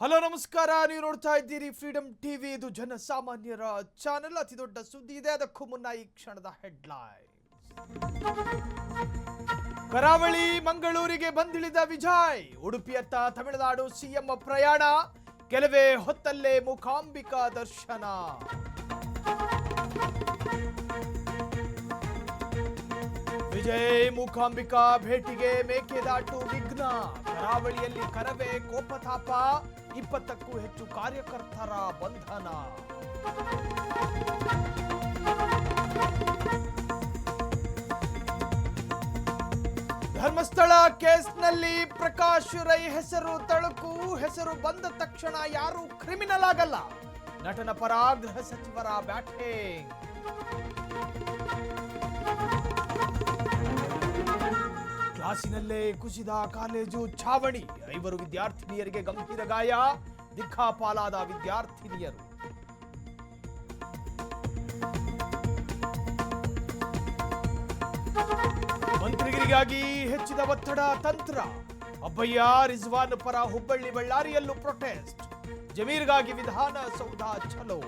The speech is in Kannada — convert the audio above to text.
ಹಲೋ ನಮಸ್ಕಾರ, ನೀವು ನೋಡ್ತಾ ಇದ್ದೀರಿ ಫ್ರೀಡಮ್ ಟಿವಿ. ಇದು ಜನಸಾಮಾನ್ಯರ ಚಾನೆಲ್. ಅತಿ ದೊಡ್ಡ ಸುದ್ದಿ ಇದೆ. ಅದಕ್ಕೂ ಮುನ್ನ ಈ ಕ್ಷಣದ ಹೆಡ್ಲೈನ್. ಕರಾವಳಿ ಮಂಗಳೂರಿಗೆ ಬಂದಿಳಿದ ವಿಜಯ್. ಉಡುಪಿಯತ್ತ ತಮಿಳುನಾಡು ಸಿಎಂ ಪ್ರಯಾಣ. ಕೆಲವೇ ಹೊತ್ತಲ್ಲೇ ಮೂಕಾಂಬಿಕಾ ದರ್ಶನ. ವಿಜಯ್ ಮೂಕಾಂಬಿಕಾ ಭೇಟಿಗೆ ಮೇಕೆದಾಟು ವಿಘ್ನ. ಕರಾವಳಿಯಲ್ಲಿ ಕರವೇ ಕೋಪತಾಪ. 20ಕ್ಕೂ ಹೆಚ್ಚು ಕಾರ್ಯಕರ್ತರ ಬಂಧನ. ಧರ್ಮಸ್ಥಳ ಕೇಸ್ನಲ್ಲಿ ಪ್ರಕಾಶ್ ರೈ ಹೆಸರು ತಳುಕು. ಹೆಸರು ಬಂದ ತಕ್ಷಣ ಯಾರು ಕ್ರಿಮಿನಲ್ ಆಗಲ್ಲ. ನಟನ ಪರ ಗೃಹ ಸಚಿವರ ಬ್ಯಾಟಿಂಗ್. ಕ್ಲಾಸಿನಲ್ಲೇ ಕುಸಿದ ಕಾಲೇಜು ಛಾವಣಿ. 5 ವಿದ್ಯಾರ್ಥಿನಿಯರಿಗೆ ಗಂಭೀರ ಗಾಯ. ದಿಕ್ಕಾಪಾಲಾದ ವಿದ್ಯಾರ್ಥಿನಿಯರು. ಮಂತ್ರಿಗಿರಿಗಾಗಿ ಹೆಚ್ಚಿದ ಒತ್ತಡ ತಂತ್ರ. ಅಬ್ಬಯ್ಯ ರಿಜ್ವಾನ್ ಪರ ಹುಬ್ಬಳ್ಳಿ ಬಳ್ಳಾರಿಯಲ್ಲೂ ಪ್ರೊಟೆಸ್ಟ್. ಜಮೀರ್ಗಾಗಿ ವಿಧಾನಸೌಧ ಚಲೋ.